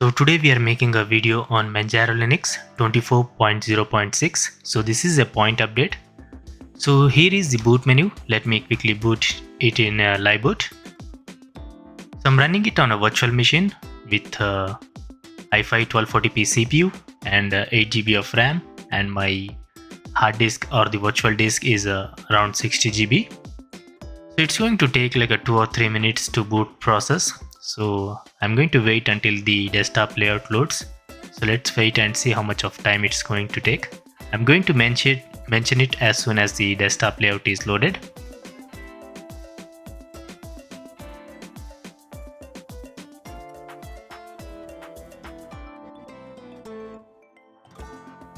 So today we are making a video on Manjaro Linux 24.0.6. So this is a point update. So here is the boot menu. Let me quickly boot it in live boot. So I'm running it on a virtual machine with i5 1240p CPU and 8GB of RAM, and my hard disk or the virtual disk is around 60GB. So it's going to take like a 2 or 3 minutes to boot process. So I'm going to wait until the desktop layout loads. So let's wait and see how much of time it's going to take. I'm going to mention it as soon as the desktop layout is loaded.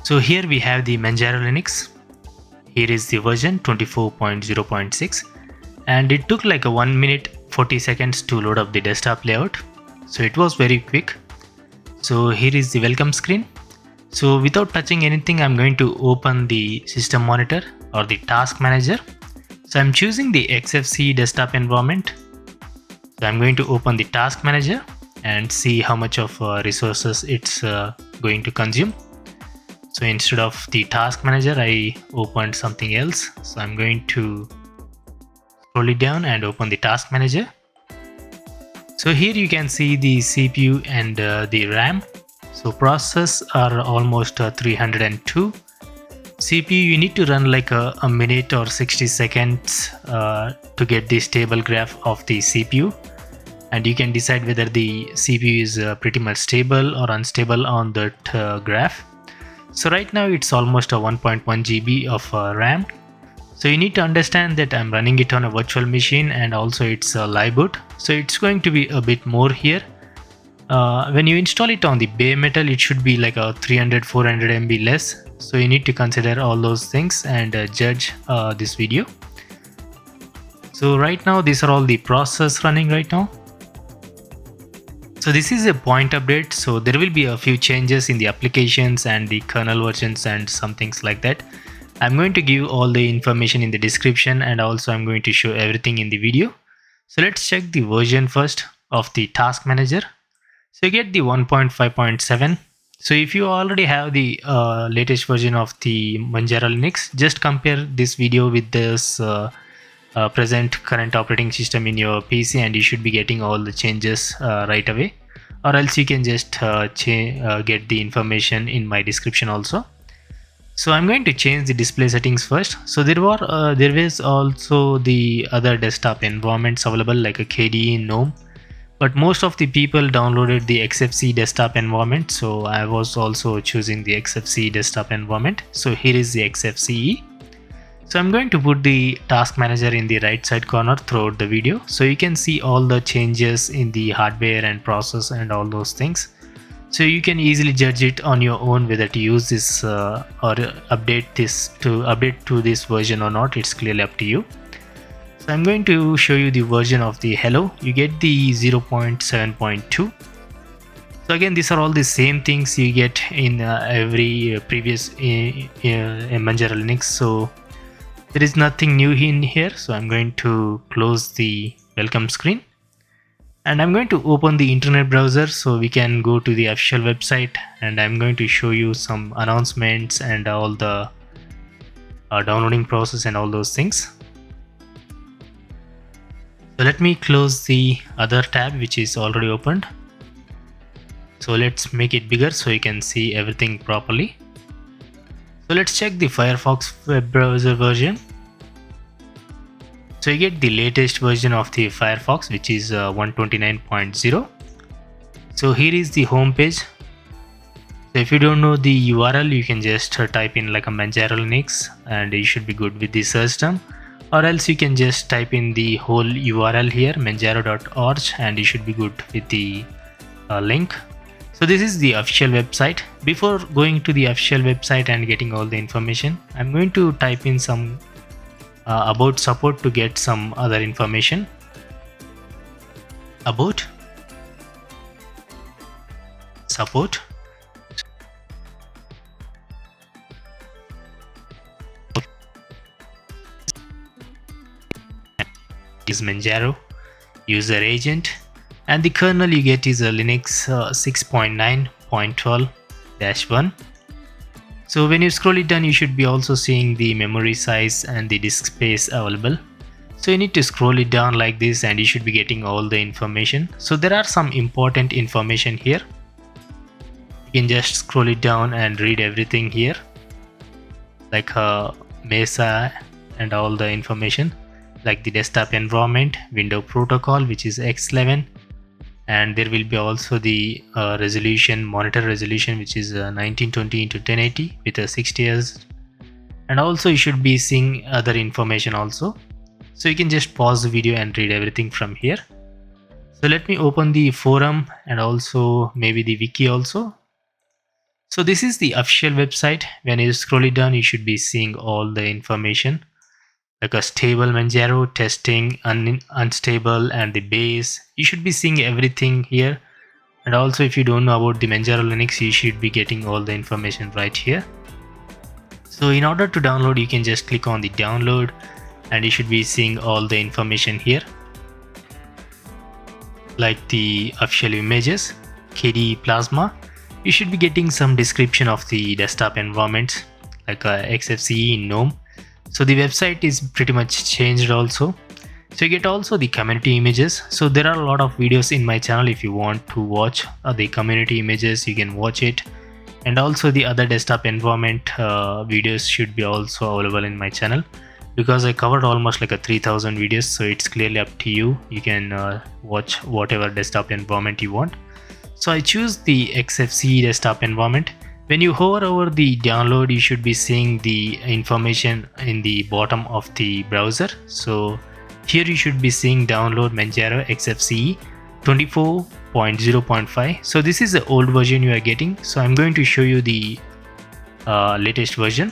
So here we have the Manjaro Linux. Here is the version 24.0.6, and it took like a 1 minute 40 seconds to load up the desktop layout. So it was very quick. So here is the welcome screen. So without touching anything, I'm going to open the system monitor or the task manager. So I'm choosing the Xfce desktop environment. So I'm going to open the task manager and see how much of resources it's going to consume. So instead of the task manager, I opened something else. So I'm going to scroll it down and open the task manager. So here you can see the CPU and the RAM. So process are almost 302. CPU you need to run like a minute or 60 seconds to get the stable graph of the CPU, and you can decide whether the CPU is pretty much stable or unstable on that graph. So right now it's almost a 1.1 GB of RAM. So you need to understand that I'm running it on a virtual machine, and also it's a live boot. So it's going to be a bit more here. When you install it on the bare metal, it should be like a 300-400 MB less. So you need to consider all those things and judge this video. So right now these are all the process running right now. So this is a point update. So there will be a few changes in the applications and the kernel versions and some things like that. I'm going to give all the information in the description, and also I'm going to show everything in the video. So let's check the version first of the task manager. So you get the 1.5.7. So if you already have the latest version of the Manjaro Linux, just compare this video with this present current operating system in your PC, and you should be getting all the changes right away. Or else you can just get the information in my description also. So I'm going to change the display settings first. So there was also the other desktop environments available like a KDE Gnome, but most of the people downloaded the Xfce desktop environment. So I was also choosing the Xfce desktop environment. So here is the Xfce. So I'm going to put the task manager in the right side corner throughout the video, so you can see all the changes in the hardware and process and all those things. So you can easily judge it on your own whether to use this or update to this version or not. It's clearly up to you. So I'm going to show you the version of the Hello. You get the 0.7.2. So again, these are all the same things you get in every previous Manjaro Linux. So there is nothing new in here. So I'm going to close the welcome screen, and I'm going to open the internet browser so we can go to the official website, and I'm going to show you some announcements and all the downloading process and all those things. So let me close the other tab which is already opened. So let's make it bigger so you can see everything properly. So let's check the Firefox web browser version. So you get the latest version of the Firefox, which is 129.0. So here is the home page. So if you don't know the URL, you can just type in like a Manjaro Linux and you should be good with the search term, or else you can just type in the whole URL here, manjaro.org, and you should be good with the link. So this is the official website. Before going to the official website and getting all the information, I'm going to type in some about support to get some other information. About support. Is Manjaro user agent, and the kernel you get is a Linux 6.9.12-1. So when you scroll it down, you should be also seeing the memory size and the disk space available. So you need to scroll it down like this and you should be getting all the information. So there are some important information here. You can just scroll it down and read everything here, like Mesa and all the information, like the desktop environment, window protocol, which is X11, and there will be also the resolution, monitor resolution, which is 1920 into 1080 with a 60 Hz, and also you should be seeing other information also. So you can just pause the video and read everything from here. So let me open the forum and also maybe the wiki also. So this is the official website. When you scroll it down, you should be seeing all the information, like a stable Manjaro, testing, unstable, and the base. You should be seeing everything here. And also if you don't know about the Manjaro Linux, you should be getting all the information right here. So in order to download, you can just click on the download and you should be seeing all the information here, like the official images, KDE Plasma. You should be getting some description of the desktop environment, like Xfce, Gnome. So the website is pretty much changed also. So you get also the community images. So there are a lot of videos in my channel. If you want to watch the community images, you can watch it. And also the other desktop environment videos should be also available in my channel, because I covered almost like a 3000 videos. So it's clearly up to you. You can watch whatever desktop environment you want. So I choose the Xfce desktop environment. When you hover over the download, you should be seeing the information in the bottom of the browser. So here you should be seeing download Manjaro Xfce 24.0.5. So this is the old version you are getting. So I'm going to show you the latest version.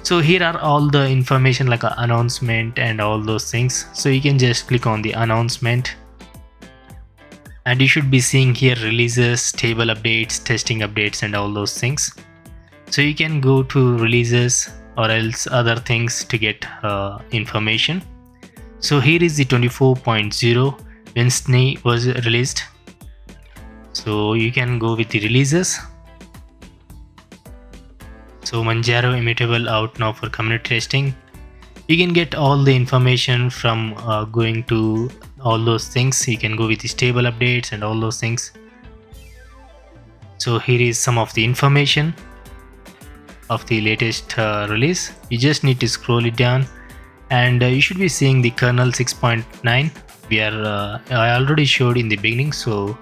So here are all the information, like an announcement and all those things. So you can just click on the announcement and you should be seeing here releases, stable updates, testing updates, and all those things. So you can go to releases or else other things to get information. So here is the 24.0 Wednesday was released. So you can go with the releases. So Manjaro immutable out now for community testing. You can get all the information from going to all those things. You can go with the stable updates and all those things. So here is some of the information of the latest release. You just need to scroll it down and you should be seeing the kernel 6.9. We are I already showed in the beginning. So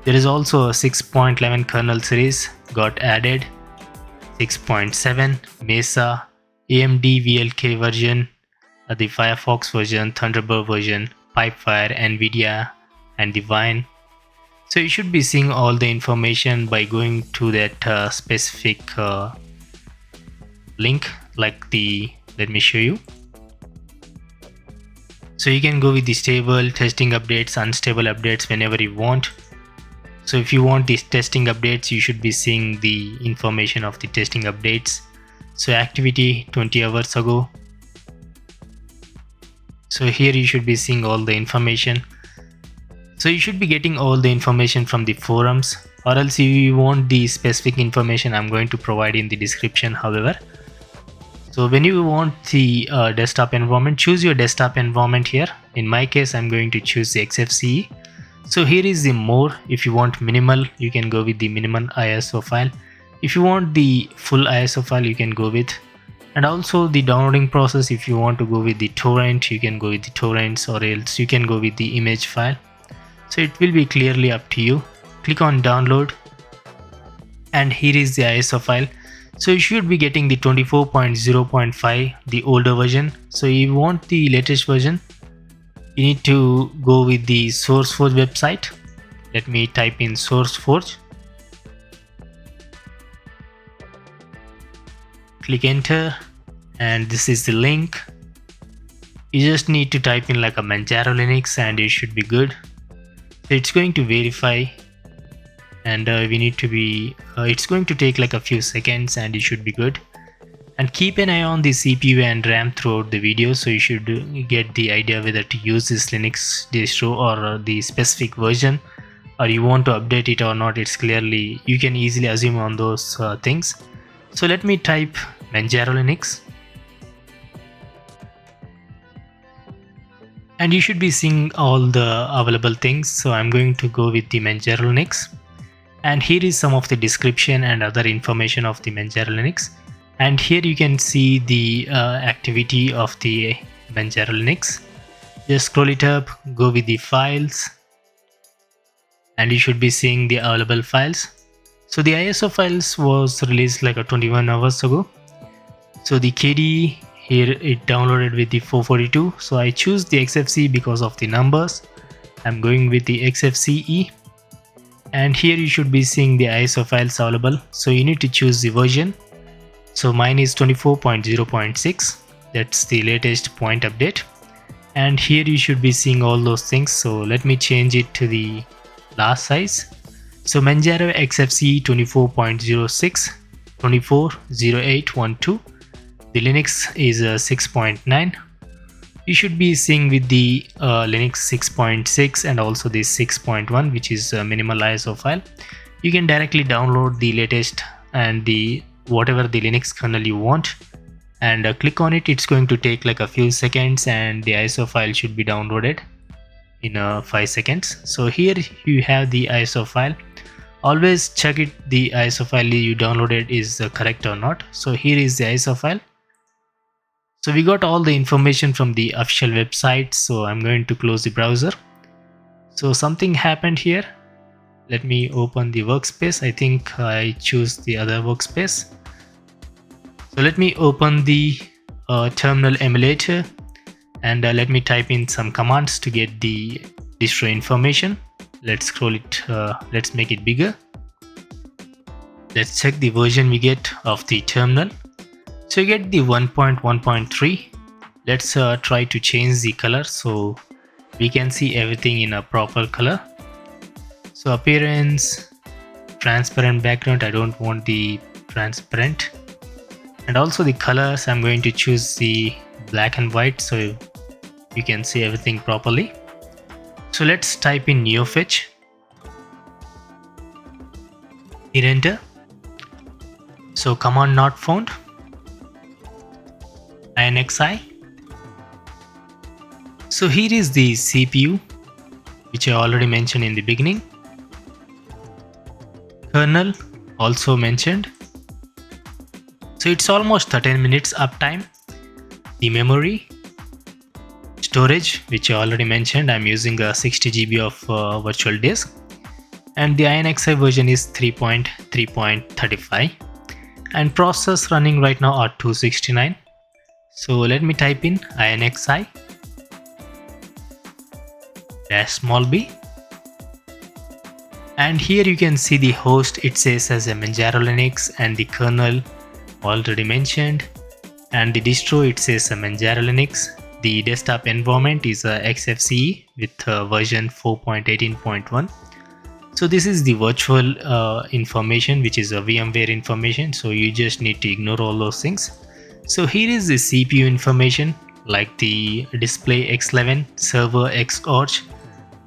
there is also a 6.11 kernel series got added, 6.7 Mesa, AMDVLK version, the Firefox version, Thunderbird version, Pipewire, Nvidia, and the Wine. So you should be seeing all the information by going to that specific link, like let me show you. So you can go with the stable, testing updates, unstable updates whenever you want. So if you want these testing updates, you should be seeing the information of the testing updates. So activity 20 hours ago. So here you should be seeing all the information. So you should be getting all the information from the forums, or else if you want the specific information, I'm going to provide in the description, however. So when you want the desktop environment, choose your desktop environment here. In my case, I'm going to choose the Xfce. So here is the more. If you want minimal, you can go with the minimal ISO file. If you want the full ISO file, you can go with. And also the downloading process, if you want to go with the torrent, you can go with the torrents, or else you can go with the image file. So it will be clearly up to you. Click on download and here is the ISO file. So you should be getting the 24.0.5, the older version. So if you want the latest version, you need to go with the SourceForge website. Let me type in SourceForge. Click enter and this is the link. You just need to type in like a Manjaro Linux and it should be good. So it's going to verify and we need to be it's going to take like a few seconds and it should be good. And keep an eye on the CPU and RAM throughout the video, so you should get the idea whether to use this Linux distro or the specific version, or you want to update it or not. It's clearly, you can easily assume on those things. So let me type Manjaro Linux, and you should be seeing all the available things. So I'm going to go with the Manjaro Linux, and here is some of the description and other information of the Manjaro Linux. And here you can see the activity of the Manjaro Linux. Just scroll it up, go with the files, and you should be seeing the available files. So the ISO files was released like 21 hours ago. So the KDE here, it downloaded with the 442. So I choose the Xfce because of the numbers. I'm going with the Xfce, and here you should be seeing the ISO files available. So you need to choose the version. So mine is 24.0.6. That's the latest point update. And here you should be seeing all those things. So let me change it to the last size. So Manjaro Xfce 24.06, 240812. The Linux is 6.9. You should be seeing with the Linux 6.6 and also the 6.1, which is a minimal ISO file. You can directly download the latest and the whatever the Linux kernel you want, and click on it. It's going to take like a few seconds, and the ISO file should be downloaded in 5 seconds. So here you have the ISO file. Always check it, the ISO file you downloaded is correct or not. So here is the ISO file. So we got all the information from the official website. So I'm going to close the browser. So something happened here. Let me open the workspace. I think I choose the other workspace. So let me open the terminal emulator, and let me type in some commands to get the distro information. Let's scroll it, let's make it bigger. Let's check the version we get of the terminal. So you get the 1.1.3. Let's try to change the color so we can see everything in a proper color. So appearance, transparent background, I don't want the transparent. And also the colors, I'm going to choose the black and white so you can see everything properly. So let's type in neofetch. Hit enter. So command not found. INXI. So here is the CPU, which I already mentioned in the beginning. Kernel also mentioned. So it's almost 13 minutes uptime. The memory, storage, which I already mentioned, I'm using a 60 GB of virtual disk, and the INXI version is 3.3.35, and process running right now are 269. So let me type in INXI -b. And here you can see the host, it says as a Manjaro Linux, and the kernel already mentioned, and the distro, it says a Manjaro Linux. The desktop environment is a Xfce with version 4.18.1. So this is the virtual information, which is a VMware information, so you just need to ignore all those things. So here is the CPU information, like the display X11, server Xorg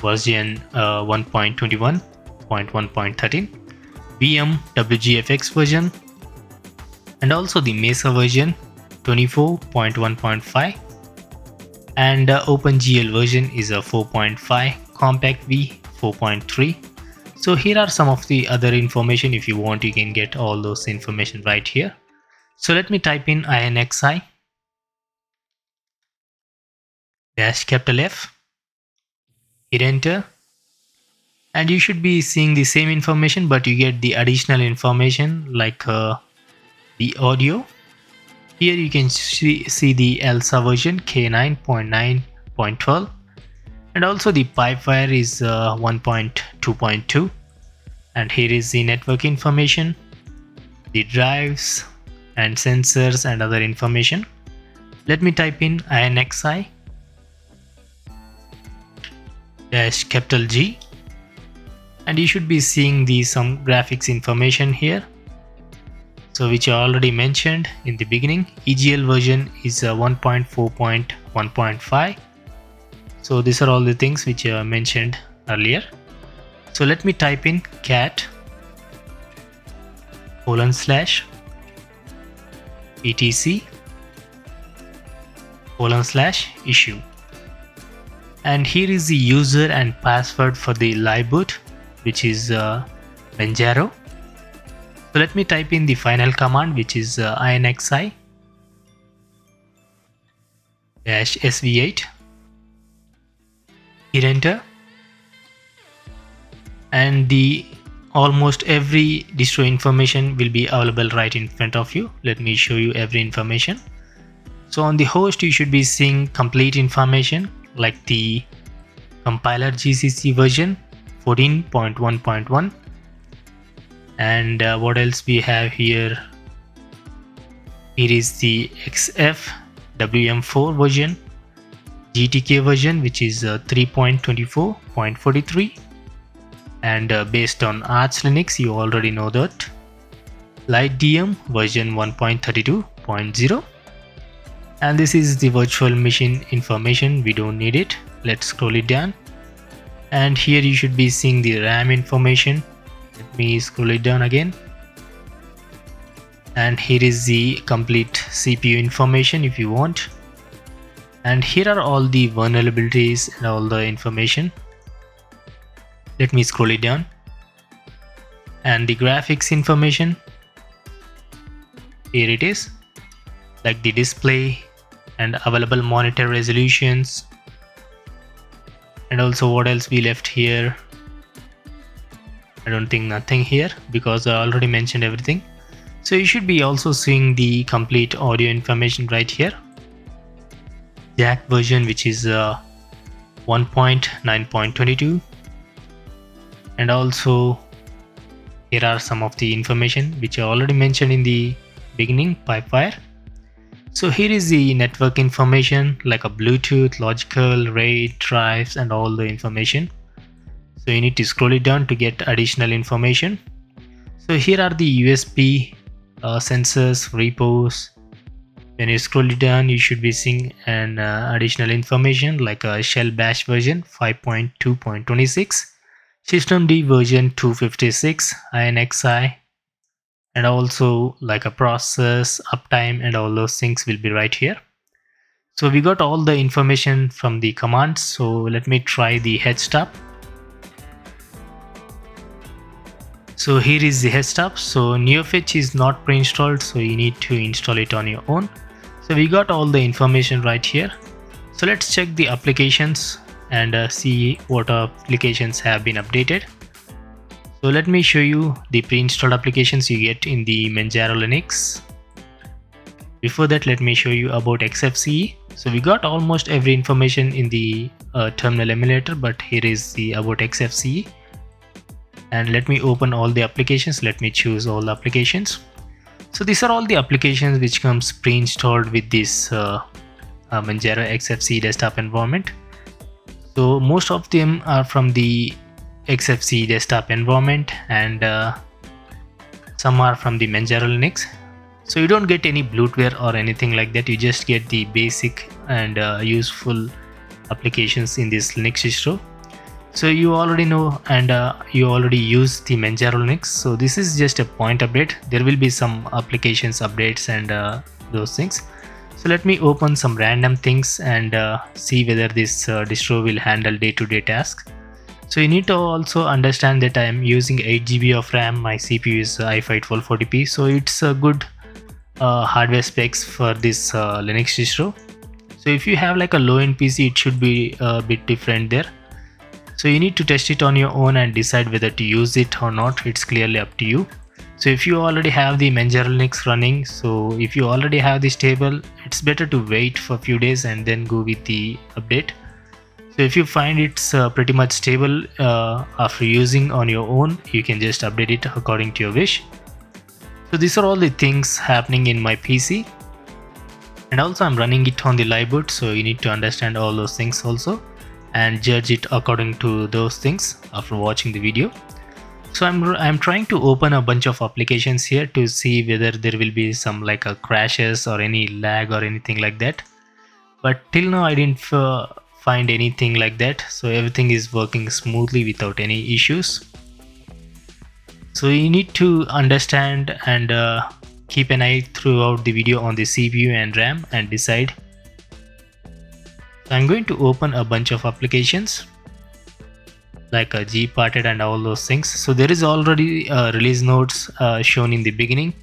version 1.21.1.13, VM WGFX version, and also the Mesa version 24.1.5, and OpenGL version is a 4.5, Compact V 4.3. So here are some of the other information. If you want, you can get all those information right here. So let me type in INXI -F, hit enter, and you should be seeing the same information, but you get the additional information like the audio. Here you can see the ELSA version K9.9.12, and also the Pipewire is 1.2.2, and here is the network information, the drives and sensors and other information. Let me type in INXI -G, and you should be seeing some graphics information here. So which I already mentioned in the beginning, EGL version is 1.4.1.5. so these are all the things which I mentioned earlier. So let me type in cat /etc/issue, and here is the user and password for the live boot, which is Manjaro. So let me type in the final command, which is inxi -sv8, hit enter, and the almost every distro information will be available right in front of you. Let me show you every information. So on the host you should be seeing complete information like the compiler GCC version 14.1.1, and what else we have here? Here is the Xfce WM4 version, GTK version which is 3.24.43, and based on Arch Linux, you already know that, LightDM version 1.32.0, and this is the virtual machine information. We don't need it. Let's scroll it down, and here you should be seeing the RAM information. Let me scroll it down again, and here is the complete CPU information if you want, and here are all the vulnerabilities and all the information. Let me scroll it down, and the graphics information, here it is, like the display and available monitor resolutions, and also what else we left here. I don't think nothing here because I already mentioned everything. So you should be also seeing the complete audio information right here, jack version which is 1.9.22, and also here are some of the information which I already mentioned in the beginning, Pipewire. So here is the network information like a Bluetooth, logical, RAID, drives, and all the information. So you need to scroll it down to get additional information. So here are the USB sensors, repos. When you scroll it down, you should be seeing an additional information like a shell bash version 5.2.26, systemd version 256, inxi, and also like a process, uptime, and all those things will be right here. So we got all the information from the commands. So let me try the htstop. So here is the htstop. So NeoFetch is not pre-installed, so you need to install it on your own. So we got all the information right here. So let's check the applications and see what applications have been updated. So let me show you the pre-installed applications you get in the Manjaro Linux. Before that, let me show you about Xfce. So we got almost every information in the terminal emulator, but here is the about Xfce. And let me open all the applications. Let me choose all the applications. So these are all the applications which comes pre-installed with this Manjaro Xfce desktop environment. So most of them are from the Xfce desktop environment, and some are from the Manjaro Linux. So you don't get any bloatware or anything like that. You just get the basic and useful applications in this Linux distro. So you already know and you already use the Manjaro Linux. So this is just a point update. There will be some applications updates and those things. So let me open some random things and see whether this distro will handle day-to-day tasks. So you need to also understand that I am using 8 GB of RAM. My CPU is i5 1240p. So it's a good hardware specs for this Linux distro. So if you have like a low-end PC, it should be a bit different there. So you need to test it on your own and decide whether to use it or not. It's clearly up to you. So if you already have the Manjaro Linux running, so if you already have this table, it's better to wait for a few days and then go with the update. So if you find it's pretty much stable after using on your own, you can just update it according to your wish. So these are all the things happening in my PC. And also I'm running it on the live boot, so you need to understand all those things also and judge it according to those things after watching the video. So I'm trying to open a bunch of applications here to see whether there will be some like a crashes or any lag or anything like that, but till now I didn't find anything like that. So everything is working smoothly without any issues. So you need to understand and keep an eye throughout the video on the CPU and RAM and decide. So I'm going to open a bunch of applications like a gparted and all those things. So there is already release notes shown in the beginning.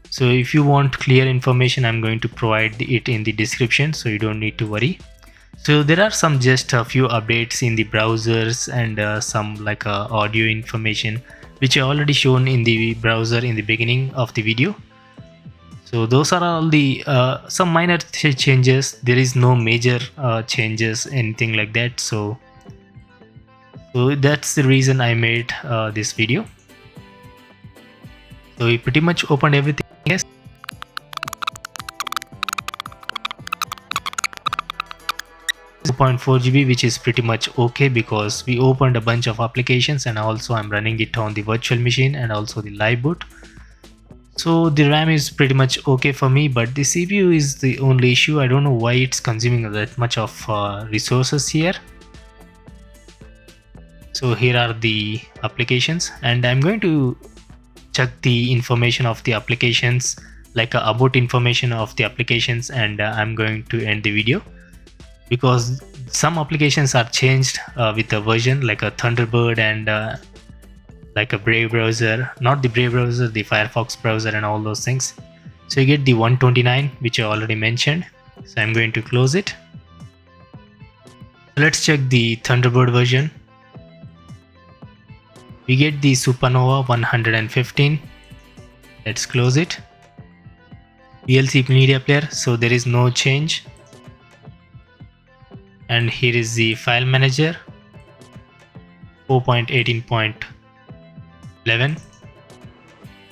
So if you want clear information, I'm going to provide it in the description, so you don't need to worry. So there are just a few updates in the browsers and some like audio information which I already shown in the browser in the beginning of the video. So those are all the some minor changes. There is no major changes, anything like that. So that's the reason I made this video. So we pretty much opened everything. Yes. 2.4 GB, which is pretty much okay because we opened a bunch of applications and also I'm running it on the virtual machine and also the live boot. So the RAM is pretty much okay for me, but the CPU is the only issue. I don't know why it's consuming that much of resources here. So here are the applications and I'm going to check the information of the applications, like about information of the applications, and I'm going to end the video because some applications are changed with the version, like a Thunderbird and like a Brave browser, not the Brave browser, the Firefox browser and all those things. So you get the 129, which I already mentioned. So I'm going to close it. Let's check the Thunderbird version. We get the Supernova 115. Let's close it. VLC media player, so there is no change. And here is the file manager 4.18.11.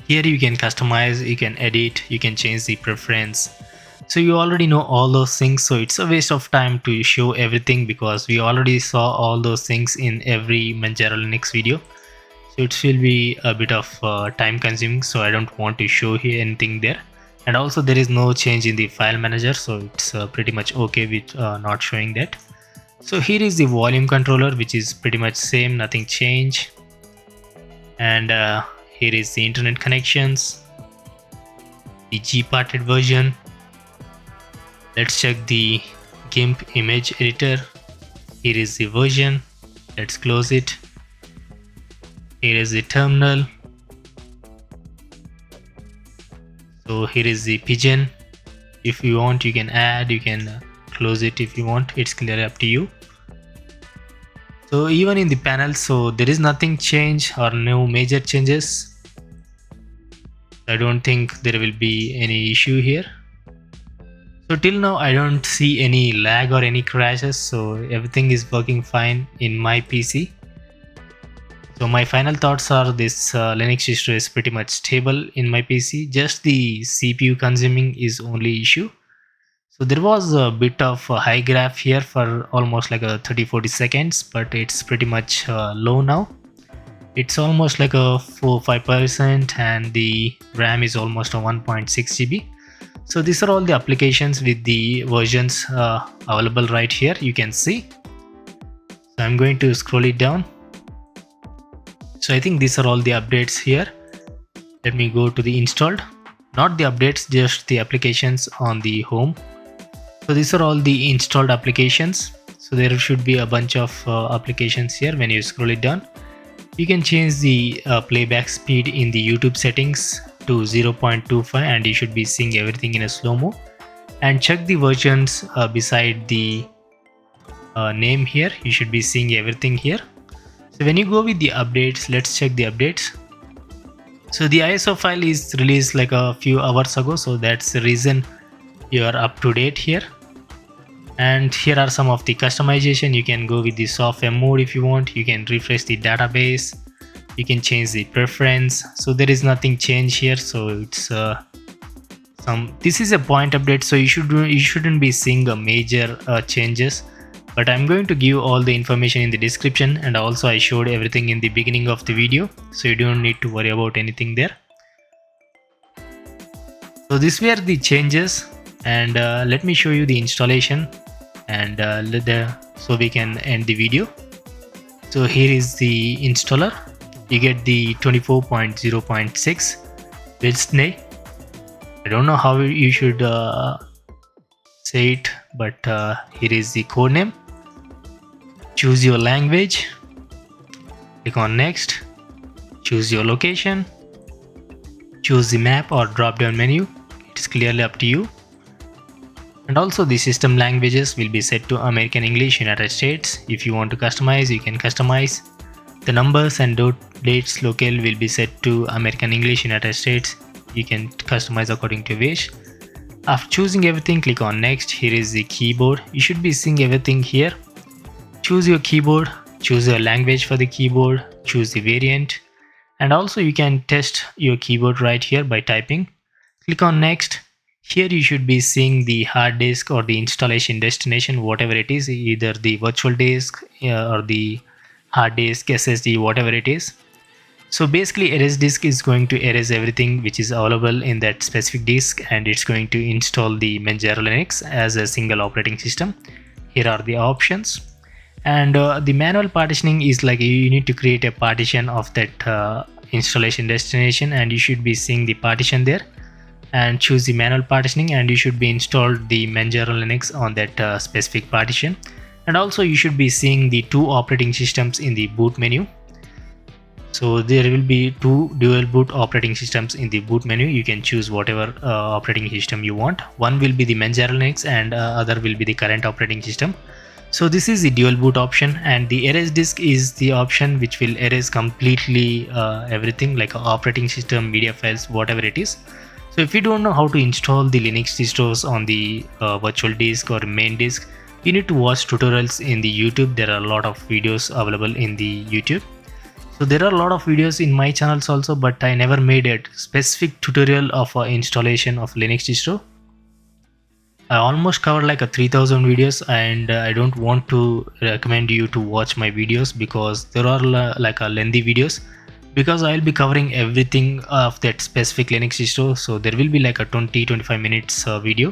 Here you can customize, you can edit, you can change the preference. So you already know all those things, so it's a waste of time to show everything because we already saw all those things in every Manjaro Linux video. So it will be a bit of time consuming, so I don't want to show here anything there. And also there is no change in the file manager, so it's pretty much okay with not showing that. So here is the volume controller, which is pretty much same, nothing change. And here is the internet connections, the gparted version. Let's check the GIMP image editor. Here is the version. Let's close it. Here is the terminal. So here is the pigeon. If you want, you can add, you can close it if you want. It's clearly up to you. So even in the panel, so there is nothing change or no major changes. I don't think there will be any issue here. So till now I don't see any lag or any crashes, so everything is working fine in my PC. So my final thoughts are this Linux distro is pretty much stable in my PC. Just the CPU consuming is only issue. So there was a bit of a high graph here for almost like a 30-40 seconds, but it's pretty much low now. It's almost like a 4-5% and the RAM is almost a 1.6 GB. So these are all the applications with the versions available right here, you can see. So I'm going to scroll it down. So I think these are all the updates here. Let me go to the installed, not the updates, just the applications on the home. So these are all the installed applications. So there should be a bunch of applications here. When you scroll it down, you can change the playback speed in the YouTube settings to 0.25 and you should be seeing everything in a slow-mo. And check the versions beside the name here. You should be seeing everything here. So when you go with the updates, let's check the updates. So the ISO file is released like a few hours ago, so that's the reason you are up to date here. And here are some of the customization. You can go with the software mode if you want. You can refresh the database. You can change the preference. So there is nothing change here. So it's this is a point update. So you shouldn't be seeing a major changes. but I'm going to give all the information in the description, and also I showed everything in the beginning of the video, so you don't need to worry about anything there. So these were the changes, and let me show you the installation, and so we can end the video. So here is the installer. You get the 24.0.6 build. I don't know how you should say it, but here is the code name. Choose your language, click on next, choose your location, choose the map or drop down menu. It's clearly up to you. And also the system languages will be set to American English, United States. If you want to customize, you can customize. The numbers and dates local will be set to American English, United States. You can customize according to wish. After choosing everything, click on next. Here is the keyboard. You should be seeing everything here. Choose your keyboard, choose your language for the keyboard, choose the variant, and also you can test your keyboard right here by typing. Click on next. Here you should be seeing the hard disk or the installation destination, whatever it is, either the virtual disk or the hard disk, SSD, whatever it is. So basically erase disk is going to erase everything which is available in that specific disk, and it's going to install the Manjaro Linux as a single operating system. Here are the options. And the manual partitioning is like you need to create a partition of that installation destination, and you should be seeing the partition there, and choose the manual partitioning, and you should be installed the Manjaro Linux on that specific partition. And also you should be seeing the two operating systems in the boot menu. So there will be two dual boot operating systems in the boot menu. You can choose whatever operating system you want. One will be the Manjaro Linux and other will be the current operating system. So this is the dual boot option, and the erase disk is the option which will erase completely everything like operating system, media files, whatever it is. So if you don't know how to install the Linux distros on the virtual disk or main disk, you need to watch tutorials in the YouTube. There are a lot of videos available in the YouTube. So there are a lot of videos in my channels also, but I never made a specific tutorial of installation of Linux distro. I almost covered like 3000 videos, and I don't want to recommend you to watch my videos because there are like lengthy videos, because I'll be covering everything of that specific Linux distro. So there will be like a 20-25 minutes video.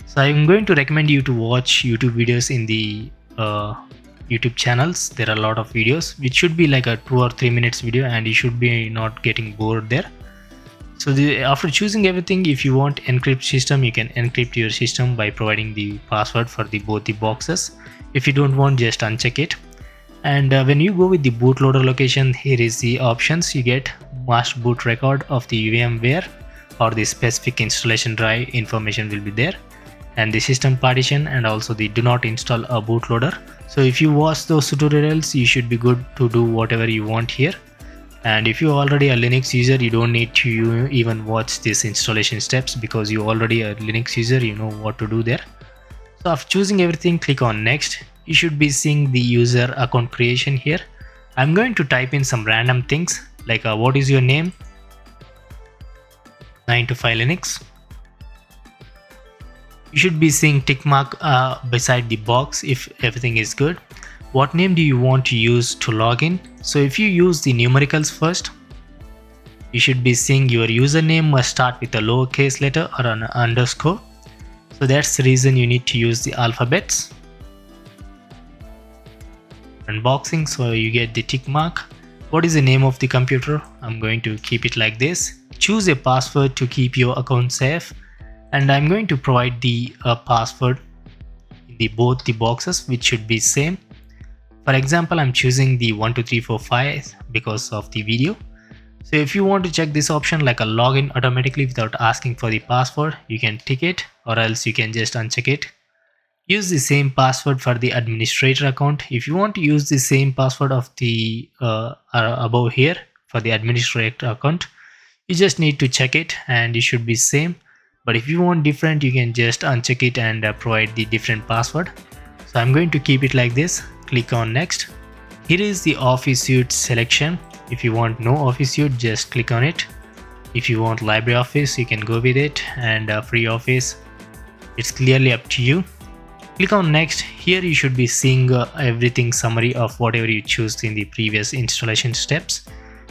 So I'm going to recommend you to watch YouTube videos in the YouTube channels. There are a lot of videos which should be like a 2 or 3 minutes video, and you should be not getting bored there. So after choosing everything, if you want encrypt system, you can encrypt your system by providing the password for both the boxes. If you don't want, just uncheck it. And when you go with the bootloader location, here is the options. You get master boot record of the VMware or the specific installation drive information will be there, and the system partition, and also the do not install a bootloader. So if you watch those tutorials, you should be good to do whatever you want here. And if you're already a Linux user, you don't need to even watch these installation steps because you're already a Linux user, you know what to do there. So after choosing everything, click on next. You should be seeing the user account creation here. I'm going to type in some random things like what is your name, 9to5 Linux. You should be seeing tick mark beside the box if everything is good. What name do you want to use to log in? So if you use the numericals first, you should be seeing your username must start with a lowercase letter or an underscore. So that's the reason you need to use the alphabets. Unboxing, so you get the tick mark. What is the name of the computer? I'm going to keep it like this. Choose a password to keep your account safe, and I'm going to provide the password in both the boxes, which should be same. For example, I'm choosing the 12345 because of the video. So if you want to check this option like a login automatically without asking for the password, you can tick it, or else you can just uncheck it. Use the same password for the administrator account. If you want to use the same password of the above here for the administrator account, you just need to check it and it should be same. But if you want different, you can just uncheck it and provide the different password. So I'm going to keep it like this. Click on next. Here is the Office suite selection. If you want no Office suite, just click on it. If you want LibreOffice, you can go with it, and free Office, it's clearly up to you. Click on next. Here you should be seeing everything summary of whatever you choose in the previous installation steps.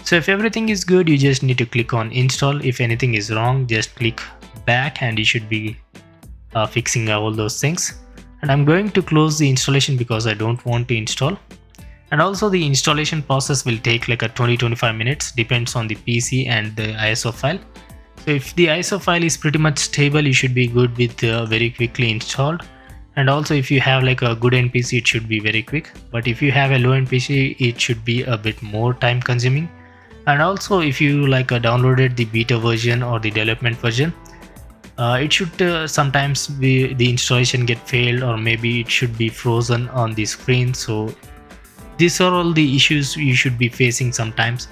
So if everything is good, you just need to click on install. If anything is wrong, just click back and you should be fixing all those things. And I'm going to close the installation because I don't want to install. And also the installation process will take like a 20-25 minutes, depends on the PC and the ISO file. So if the ISO file is pretty much stable, you should be good with very quickly installed. And also if you have like a good NPC, it should be very quick. But if you have a low NPC, it should be a bit more time consuming. And also if you like downloaded the beta version or the development version, it should sometimes be the installation get failed, or maybe it should be frozen on the screen. So these are all the issues you should be facing sometimes.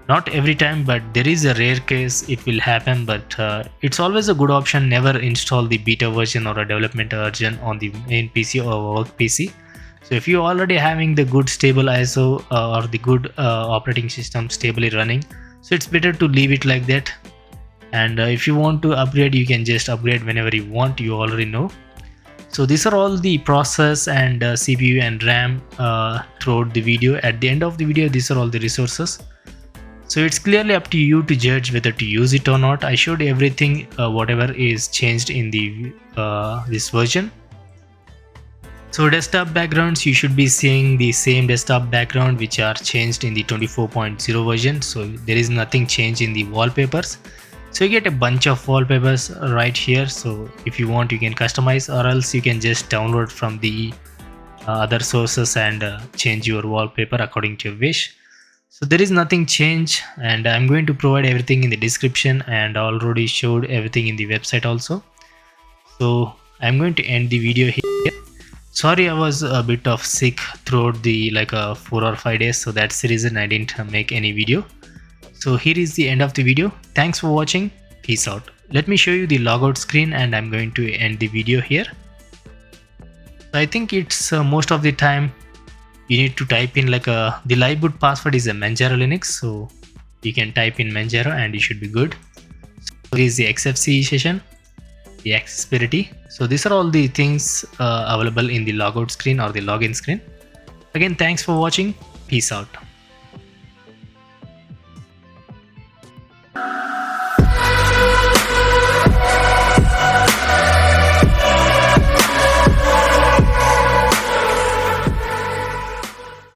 Not every time, but there is a rare case it will happen. But it's always a good option. Never install the beta version or a development version on the main PC or work PC. So if you're already having the good stable ISO or the good operating system stably running, so it's better to leave it like that. And if you want to upgrade, you can just upgrade whenever you want, you already know. So these are all the process and CPU and RAM throughout the video. At the end of the video, these are all the resources. So it's clearly up to you to judge whether to use it or not. I showed everything whatever is changed in the this version. So desktop backgrounds, you should be seeing the same desktop background which are changed in the 24.0 version. So there is nothing changed in the wallpapers. So you get a bunch of wallpapers right here. So if you want, you can customize, or else you can just download from the other sources and change your wallpaper according to your wish. So there is nothing changed, and I'm going to provide everything in the description, and already showed everything in the website also. So I'm going to end the video here. Sorry, I was a bit of sick throughout the 4 or 5 days, so that's the reason I didn't make any video. So here is the end of the video. Thanks for watching. Peace out. Let me show you the logout screen, and I'm going to end the video here. I think it's most of the time you need to type in the live boot password is a Manjaro Linux, so you can type in Manjaro and you should be good. So this is the Xfce session, the accessibility. So these are all the things available in the logout screen or the login screen. Again, thanks for watching. Peace out.